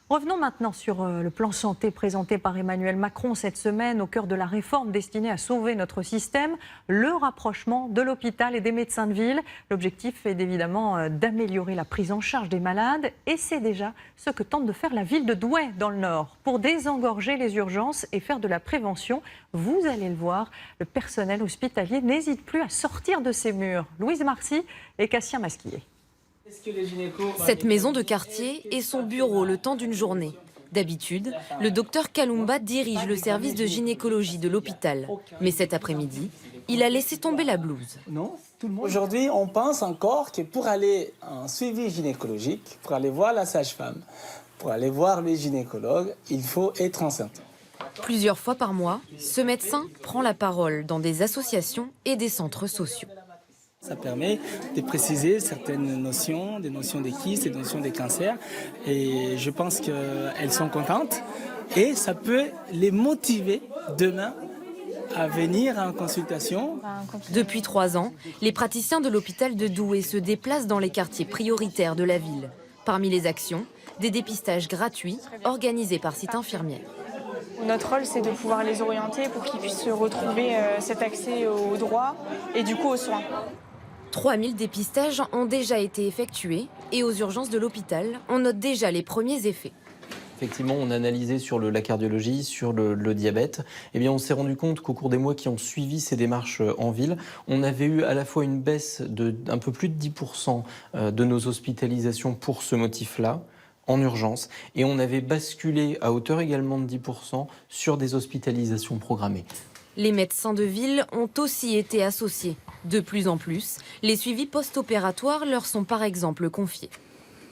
Revenons maintenant sur le plan santé présenté par Emmanuel Macron cette semaine au cœur de la réforme destinée à sauver notre système, le rapprochement de l'hôpital et des médecins de ville. L'objectif est évidemment d'améliorer la prise en charge des malades et c'est déjà ce que tente de faire la ville de Douai dans le Nord. Pour désengorger les urgences et faire de la prévention, vous allez le voir, le personnel hospitalier n'hésite plus à sortir de ses murs. Louise Marcy et Cassien Masquillet. Cette maison de quartier est son bureau le temps d'une journée. D'habitude, le docteur Kalumba dirige le service de gynécologie de l'hôpital. Mais cet après-midi, il a laissé tomber la blouse. Aujourd'hui, on pense encore que pour aller en suivi gynécologique, pour aller voir la sage-femme, pour aller voir le gynécologue, il faut être enceinte. Plusieurs fois par mois, ce médecin prend la parole dans des associations et des centres sociaux. Ça permet de préciser certaines notions, des notions des kystes, des notions des cancers. Et je pense qu'elles sont contentes et ça peut les motiver demain à venir en consultation. Depuis 3 ans, les praticiens de l'hôpital de Douai se déplacent dans les quartiers prioritaires de la ville. Parmi les actions, des dépistages gratuits organisés par cette infirmière. Notre rôle, c'est de pouvoir les orienter pour qu'ils puissent retrouver cet accès aux droits et du coup aux soins. 3000 dépistages ont déjà été effectués et aux urgences de l'hôpital, on note déjà les premiers effets. Effectivement, on a analysé sur la cardiologie, sur le diabète. Eh bien, on s'est rendu compte qu'au cours des mois qui ont suivi ces démarches en ville, on avait eu à la fois une baisse d'un peu plus de 10% de nos hospitalisations pour ce motif-là, en urgence, et on avait basculé à hauteur également de 10% sur des hospitalisations programmées. Les médecins de ville ont aussi été associés. De plus en plus, les suivis post-opératoires leur sont par exemple confiés.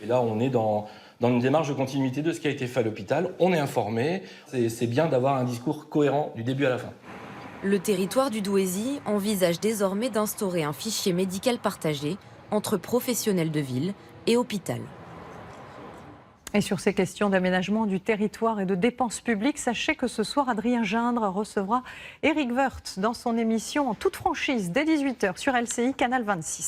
Et là, on est dans une démarche de continuité de ce qui a été fait à l'hôpital. On est informé. C'est bien d'avoir un discours cohérent du début à la fin. Le territoire du Douaisis envisage désormais d'instaurer un fichier médical partagé entre professionnels de ville et hôpital. Et sur ces questions d'aménagement du territoire et de dépenses publiques, sachez que ce soir, Adrien Gindre recevra Éric Woerth dans son émission En toute franchise dès 18h sur LCI, Canal 26.